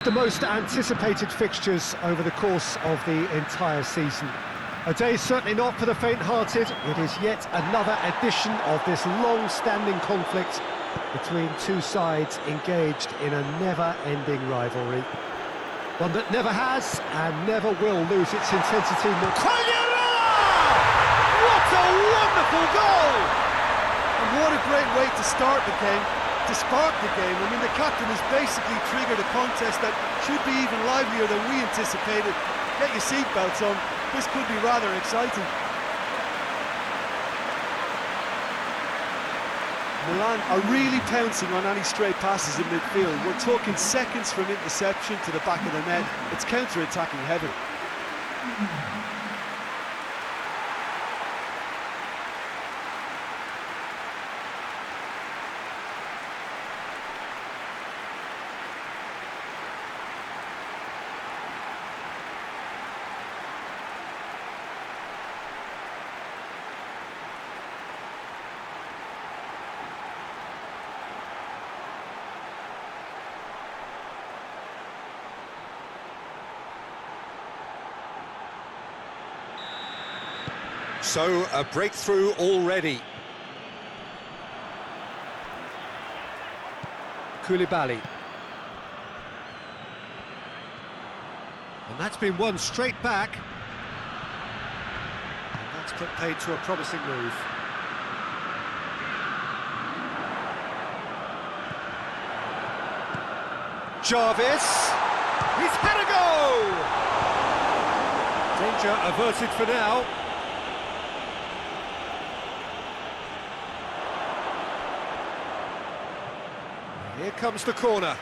The most anticipated fixtures over the course of the entire season. A day certainly not for the faint-hearted. It is yet another edition of this long-standing conflict between two sides engaged in a never-ending rivalry. One that never has and never will lose its intensity. What a wonderful goal! And what a great way to start the game, to spark the game. I mean, the captain has basically triggered a contest that should be even livelier than we anticipated. Get your seatbelts on, this could be rather exciting. Milan are really pouncing on any stray passes in midfield. We're talking seconds from interception to the back of the net. It's counter-attacking heavy. So, a breakthrough already. Koulibaly. And that's been won straight back. And that's put paid to a promising move. Jarvis. He's had a go! Danger averted for now. Here comes the corner.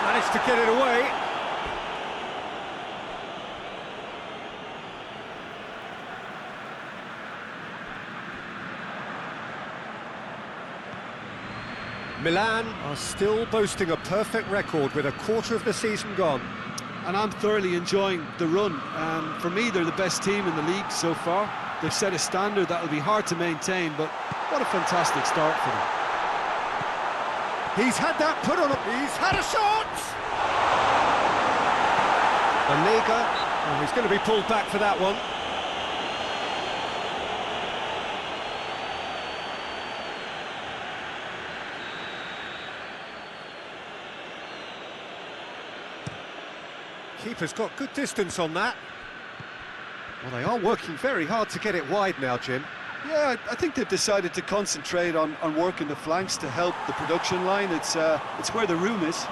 Managed to get it away. Milan are still boasting a perfect record with a quarter of the season gone. And I'm thoroughly enjoying the run. For me, they're the best team in the league so far. They've set a standard that will be hard to maintain, but what a fantastic start for them. He's had that put on. He's had a shot! Banega, oh, he's going to be pulled back for that one. Keeper's got good distance on that. Well, they are working very hard to get it wide now, Jim. Yeah, I think they've decided to concentrate on working the flanks to help the production line. It's where the room is.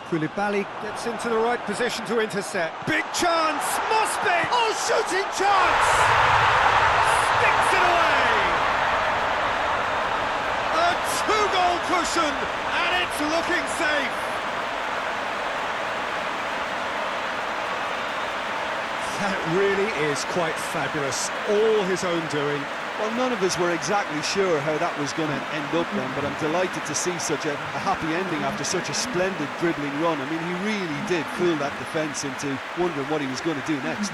Koulibaly gets into the right position to intercept. Big chance! Must be! Oh, shooting chance! Sticks it away! A two-goal cushion, and it's looking safe. That really is quite fabulous, all his own doing. Well, none of us were exactly sure how that was going to end up then, but I'm delighted to see such a happy ending after such a splendid dribbling run. I mean, he really did fool that defence into wondering what he was going to do next.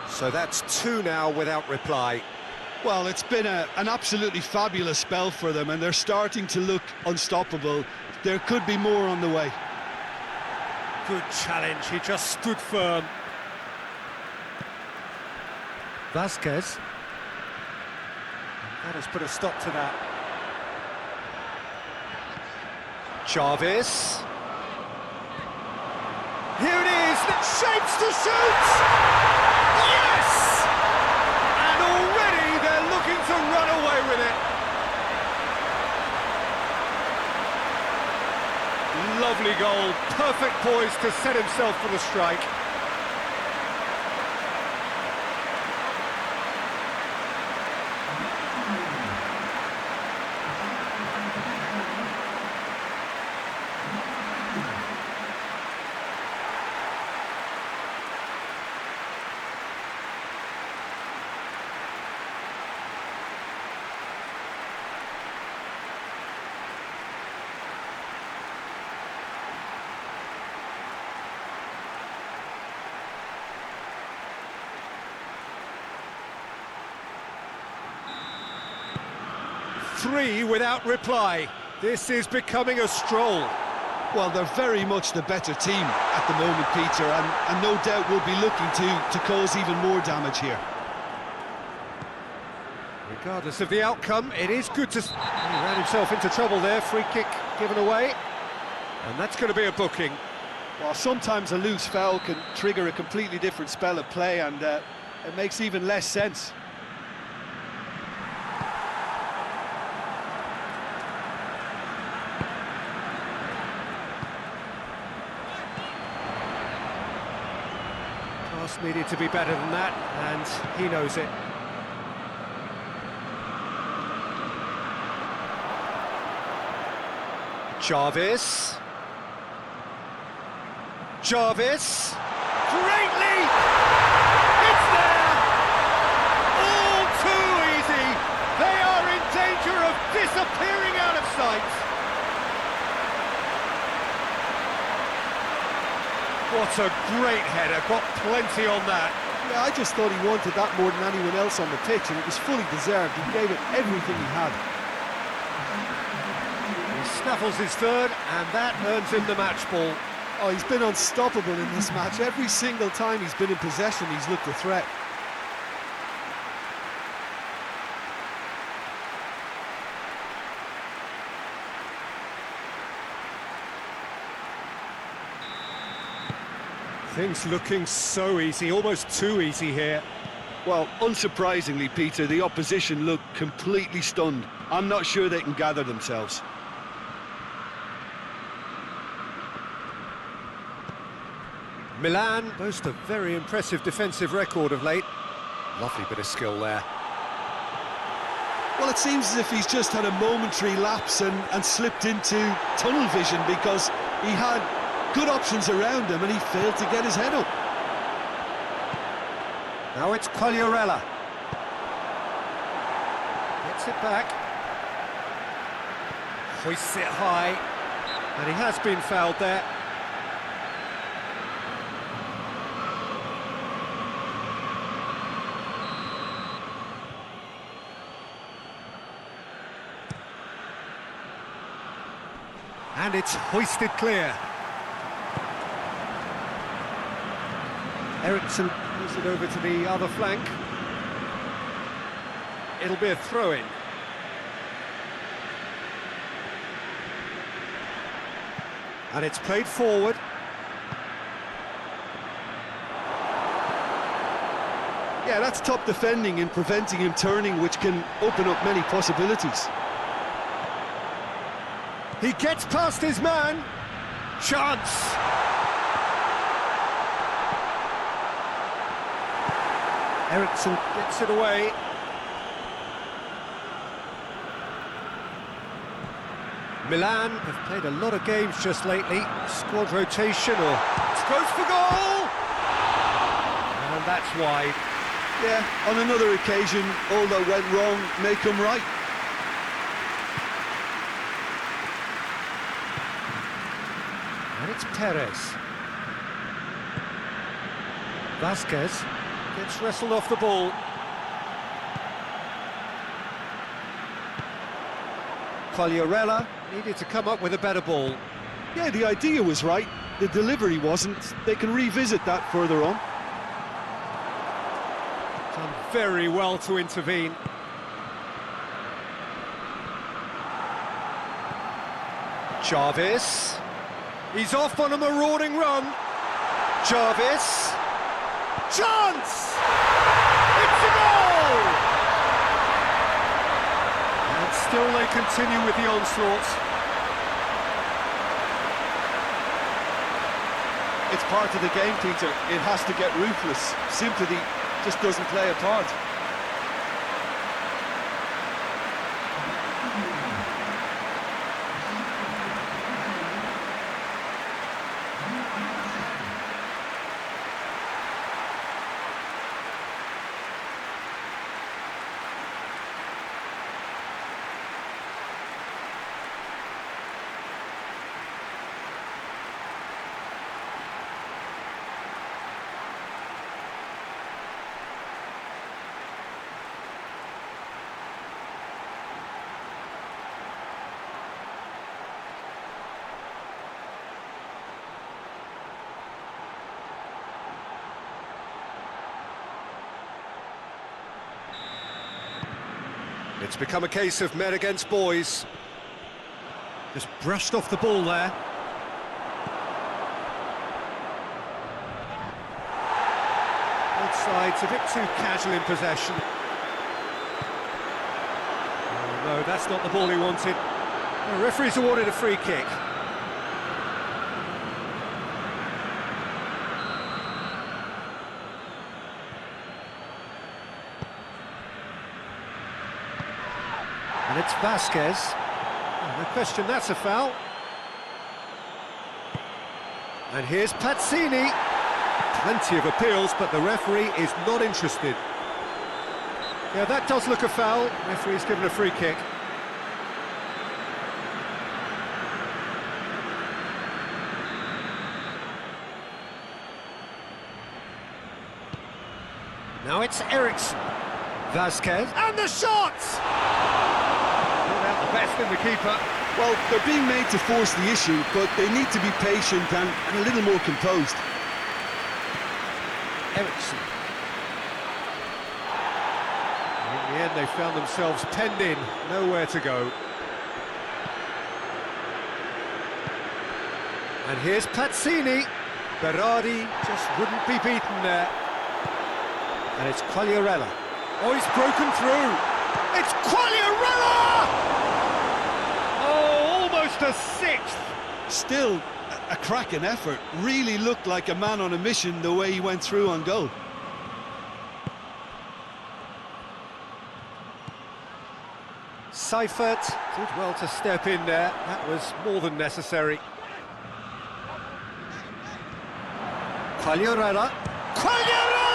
So that's two now without reply. Well, it's been an absolutely fabulous spell for them, and they're starting to look unstoppable. There could be more on the way. Good challenge, he just stood firm. Vasquez. That has put a stop to that. Jarvis. Here it is, that shapes to shoot! Yes! And already they're looking to run away with it. Lovely goal, perfect poise to set himself for the strike. Three without reply. This is becoming a stroll. Well, they're very much the better team at the moment, Peter, and no doubt will be looking to cause even more damage here. Regardless of the outcome, it is good to... He ran himself into trouble there, free kick given away. And that's going to be a booking. Well, sometimes a loose foul can trigger a completely different spell of play, and it makes even less sense. Pass needed to be better than that, and he knows it. Jarvis. Great leap! It's there! All too easy! They are in danger of disappearing out of sight! What a great header, got plenty on that. Yeah, I just thought he wanted that more than anyone else on the pitch, and it was fully deserved. He gave it everything he had. He snaffles his third, and that earns him the match ball. Oh, he's been unstoppable in this match. Every single time he's been in possession, he's looked a threat. Things looking so easy, almost too easy here. Well, unsurprisingly, Peter, the opposition look completely stunned. I'm not sure they can gather themselves. Milan boast a very impressive defensive record of late. Lovely bit of skill there. Well, it seems as if he's just had a momentary lapse and slipped into tunnel vision, because he had good options around him and he failed to get his head up. Now it's Quagliarella. Gets it back. Hoists it high. And he has been fouled there. And it's hoisted clear. Eriksson moves it over to the other flank. It'll be a throw-in. And it's played forward. Yeah, that's top defending and preventing him turning, which can open up many possibilities. He gets past his man. Chance. Eriksson gets it away. Milan have played a lot of games just lately. Squad rotation or goes for goal! And that's wide. Yeah, on another occasion, all that went wrong may come right. And it's Perez. Vasquez gets wrestled off the ball. Quagliarella needed to come up with a better ball. Yeah, the idea was right, the delivery wasn't. They can revisit that further on. Done very well to intervene. Jarvis. He's off on a marauding run. Jarvis. Chance! It's a goal! And still they continue with the onslaught. It's part of the game, Peter. It has to get ruthless. Sympathy just doesn't play a part. It's become a case of men against boys. Just brushed off the ball there. Both sides a bit too casual in possession. Oh, no, that's not the ball he wanted. The referee's awarded a free kick. And it's Vasquez. Oh, no question, that's a foul. And here's Pazzini. Plenty of appeals, but the referee is not interested. Yeah, that does look a foul. Referee's given a free kick. Now it's Eriksson. Vasquez. And the shot! Not out the best in the keeper. Well, they're being made to force the issue, but they need to be patient and a little more composed. Eriksson. In the end, they found themselves penned in, nowhere to go. And here's Pazzini. Berardi just wouldn't be beaten there. And it's Quagliarella. Oh, he's broken through. It's Quagliarella! Oh, almost a sixth. Still, a cracking effort. Really looked like a man on a mission the way he went through on goal. Seifert did well to step in there. That was more than necessary. Quagliarella. Quagliarella!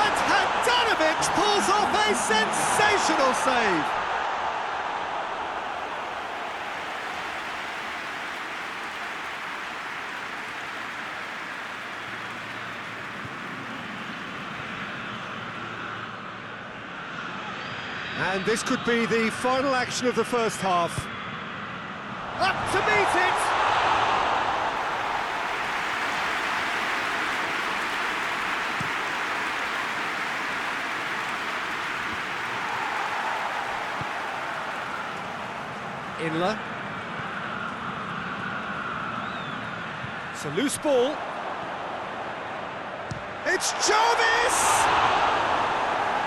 And Handanovic pulls off a sensational save. And this could be the final action of the first half. Up to meet it! Inler. It's a loose ball. It's Jarvis!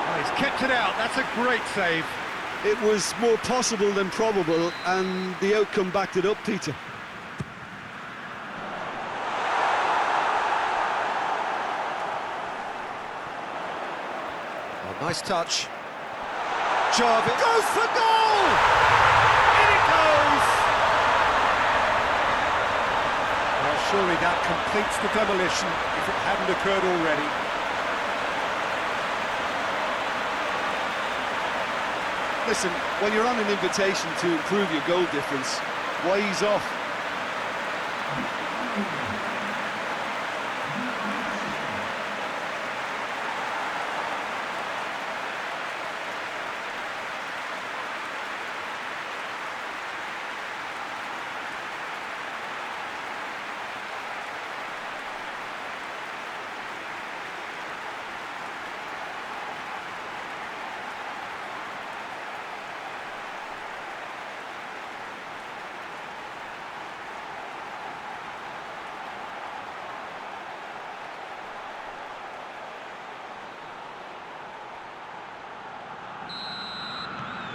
Oh, he's kept it out, that's a great save. It was more possible than probable, and the outcome backed it up, Peter. Oh, nice touch. Jarvis goes for goal! In it goes! Well, surely that completes the demolition if it hadn't occurred already. Listen, when you're on an invitation to improve your goal difference, why ease off?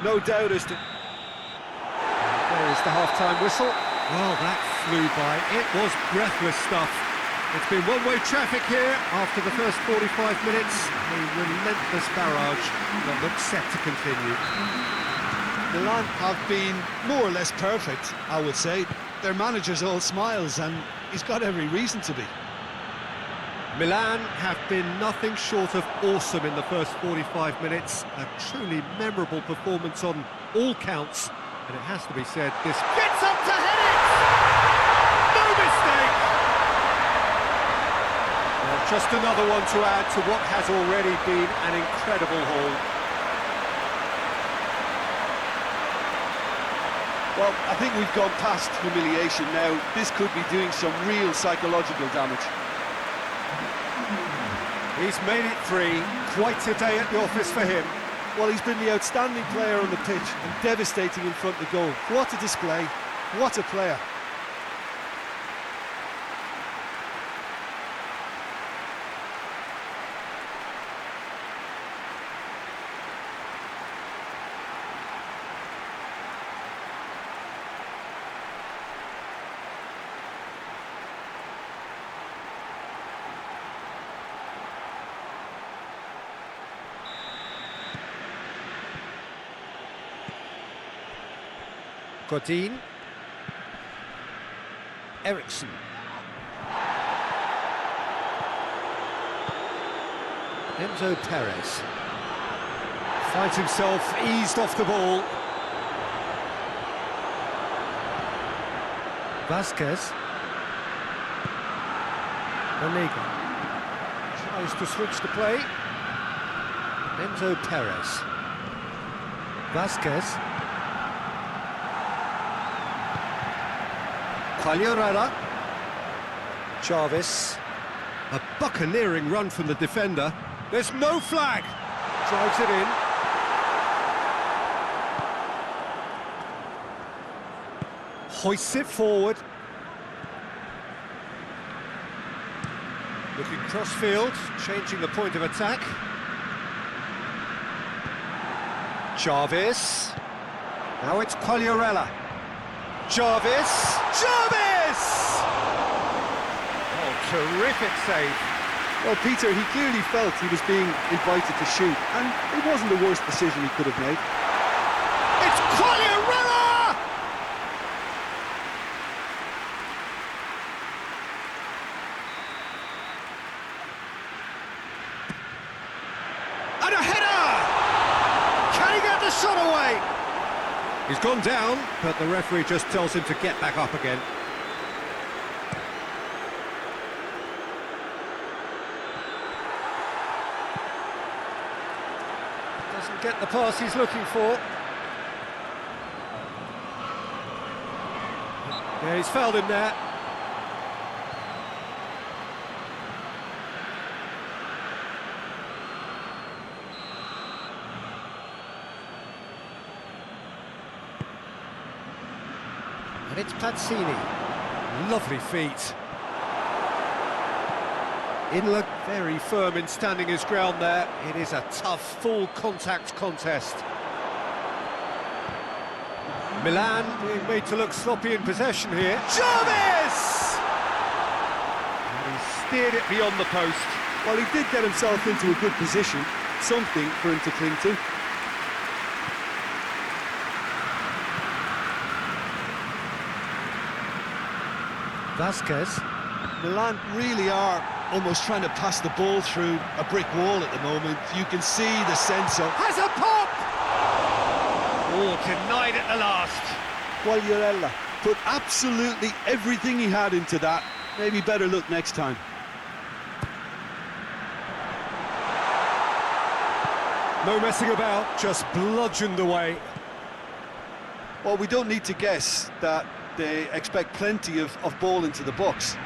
No doubt as to... There is the half-time whistle. Well, that flew by. It was breathless stuff. It's been one-way traffic here after the first 45 minutes. A relentless barrage that looks set to continue. Milan have been more or less perfect, I would say. Their manager's all smiles, and he's got every reason to be. Milan have been nothing short of awesome in the first 45 minutes. A truly memorable performance on all counts. And it has to be said, this gets up to head it! No mistake! Well, just another one to add to what has already been an incredible haul. Well, I think we've gone past humiliation now. This could be doing some real psychological damage. He's made it three. Quite a day at the office for him. Well, he's been the outstanding player on the pitch and devastating in front of the goal. What a display, what a player. Godin. Eriksson. Enzo Perez. Finds himself eased off the ball. Vasquez. Manega. Tries to switch the play. Enzo Perez. Vasquez. Quagliarella. Jarvis. A buccaneering run from the defender. There's no flag. Drives it in. Hoists it forward. Looking cross-field, changing the point of attack. Jarvis. Now it's Quagliarella. Jarvis. Jarvis! Oh, terrific save. Well, Peter, he clearly felt he was being invited to shoot, and it wasn't the worst decision he could have made. It's Quagliarella! And a header! Can he get the shot away? He's gone down, but the referee just tells him to get back up again. Doesn't get the pass he's looking for. Yeah, he's fouled him there. And it's Pazzini. Lovely feet. Inler very firm in standing his ground there. It is a tough, full-contact contest. Milan being made to look sloppy in possession here. Jarvis! And he steered it beyond the post. Well, he did get himself into a good position, something for him to cling to. Vasquez. Milan really are almost trying to pass the ball through a brick wall at the moment. You can see the sense of... Has a pop! Oh, denied at the last. Quagliarella put absolutely everything he had into that. Maybe better look next time. No messing about, just bludgeoned away. Well, we don't need to guess that they expect plenty of ball into the box.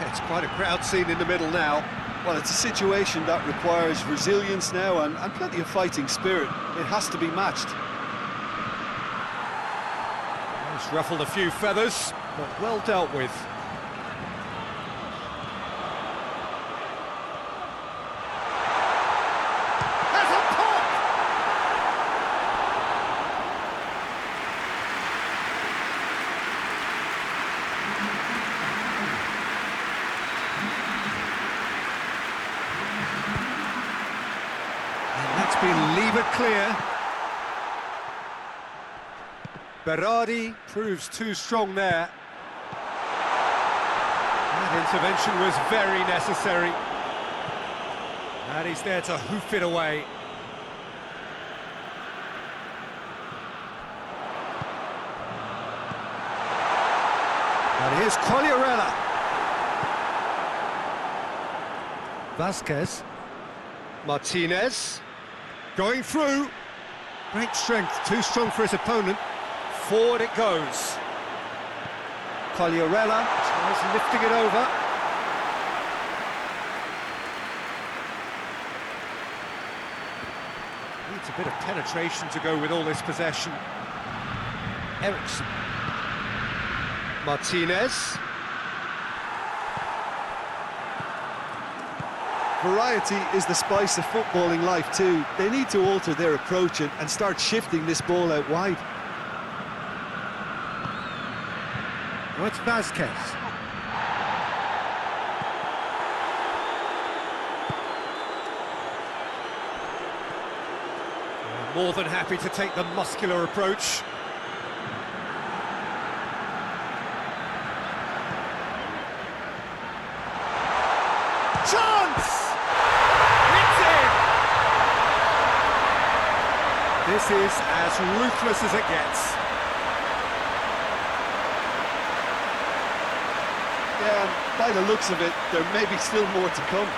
It's quite a crowd scene in the middle now. Well, it's a situation that requires resilience now and plenty of fighting spirit. It has to be matched. It's ruffled a few feathers, but well dealt with. Has a pop! levered clear. Berardi proves too strong there. That intervention was very necessary. And he's there to hoof it away. And here's Quagliarella. Vasquez. Martinez. Going through. Great strength, too strong for his opponent. Forward it goes. Quagliarella tries lifting it over. Needs a bit of penetration to go with all this possession. Eriksson. Martinez. Variety is the spice of footballing life too. They need to alter their approach and start shifting this ball out wide. Oh, it's Vasquez. More than happy to take the muscular approach. Chance! It's in! This is as ruthless as it gets. Yeah, and by the looks of it, there may be still more to come.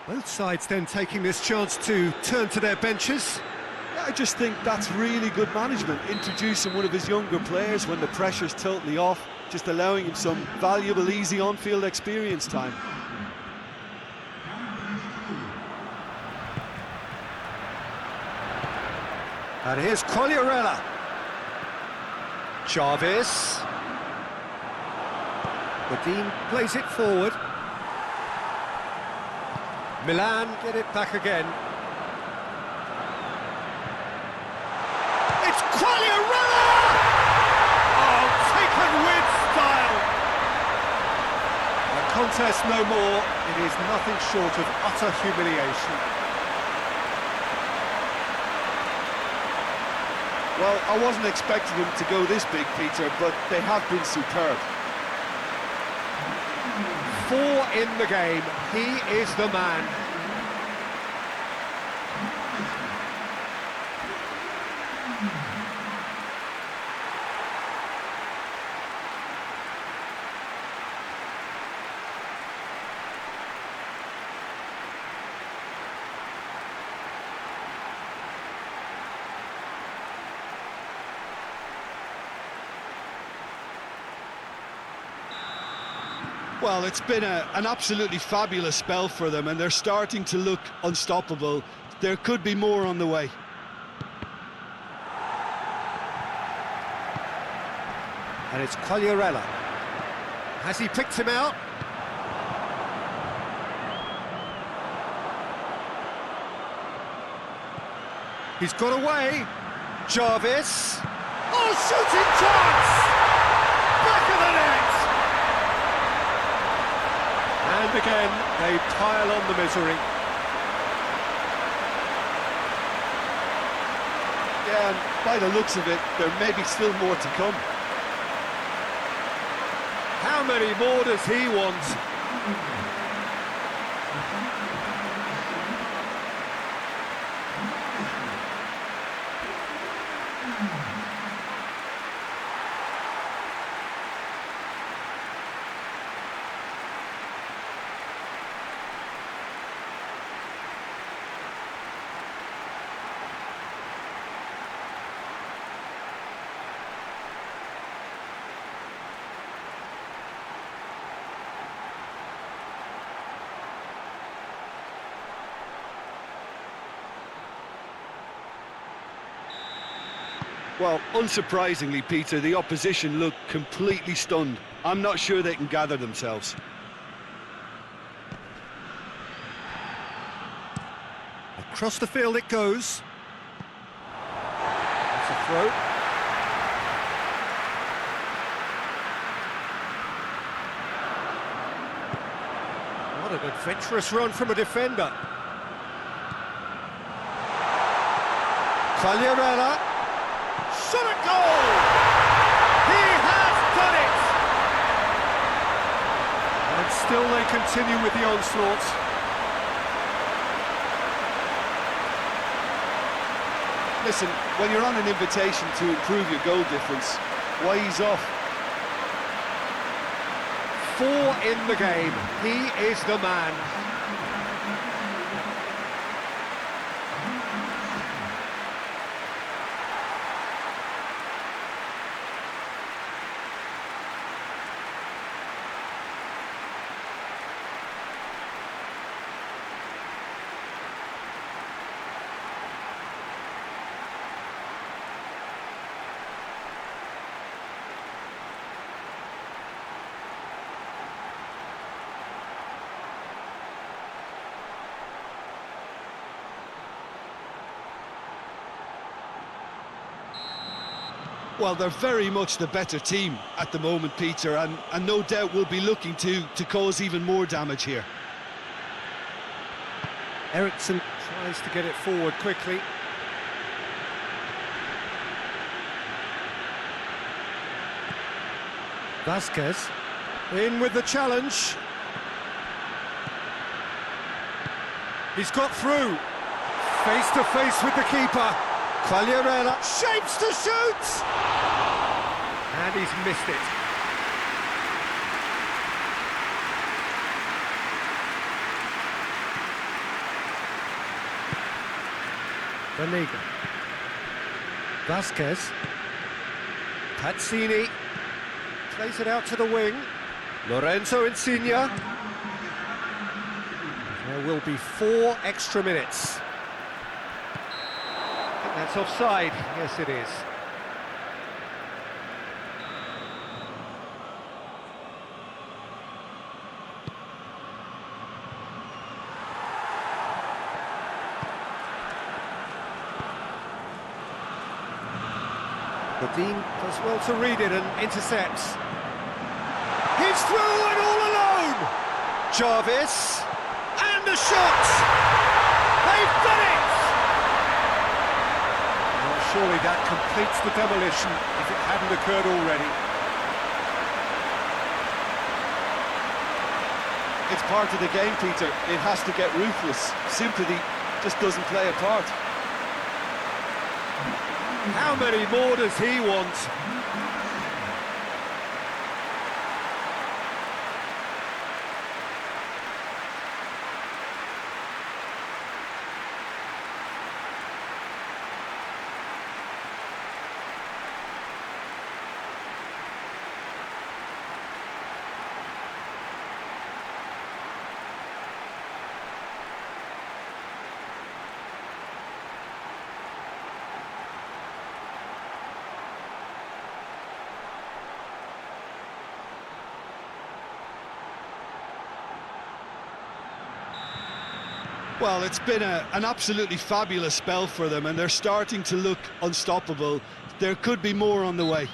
Both sides then taking this chance to turn to their benches. Yeah, I just think that's really good management, introducing one of his younger players when the pressure's totally off, just allowing him some valuable, easy on-field experience time. And here's Quagliarella. Chavez. Godin plays it forward. Milan get it back again. It's Quagliarella! Oh, taken with style! A contest no more. It is nothing short of utter humiliation. Well, I wasn't expecting him to go this big, Peter, but they have been superb. 4 in the game. He is the man. Well, it's been an absolutely fabulous spell for them, and they're starting to look unstoppable. There could be more on the way. And it's Quagliarella. Has he picked him out? He's got away. Jarvis. Oh, shooting chance! Back of the net! And again, they pile on the misery. Yeah, and by the looks of it, there may be still more to come. How many more does he want? Well, unsurprisingly, Peter, the opposition look completely stunned. I'm not sure they can gather themselves. Across the field it goes. That's a throw. What an adventurous run from a defender. Quagliarella. Shot at goal! He has done it! And still they continue with the onslaught. Listen, when you're on an invitation to improve your goal difference, why ease off? 4 in the game. He is the man. Well, they're very much the better team at the moment, Peter, and no doubt will be looking to cause even more damage here. Eriksson tries to get it forward quickly. Vasquez in with the challenge. He's got through. Face to face with the keeper. Quagliarella shapes to shoot! And he's missed it. Vaniga. Vasquez. Pazzini. Plays it out to the wing. Lorenzo Insigne. There will be 4 extra minutes. That's offside. Yes, it is. Dean does well to read it and intercepts. He's through and all alone! Jarvis, and the shot! They've done it! Well, surely that completes the demolition if it hadn't occurred already. It's part of the game, Peter. It has to get ruthless. Sympathy just doesn't play a part. How many more does he want? Well, it's been an absolutely fabulous spell for them, and they're starting to look unstoppable. There could be more on the way.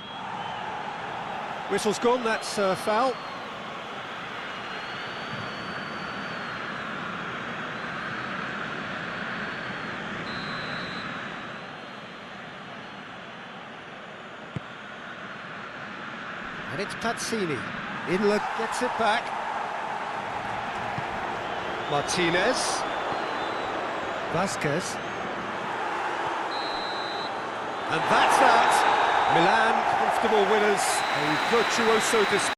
Whistle's gone, that's foul. And it's Pazzini. Inler gets it back. Martinez. Vasquez. And that's that. Milan, comfortable winners. A virtuoso display.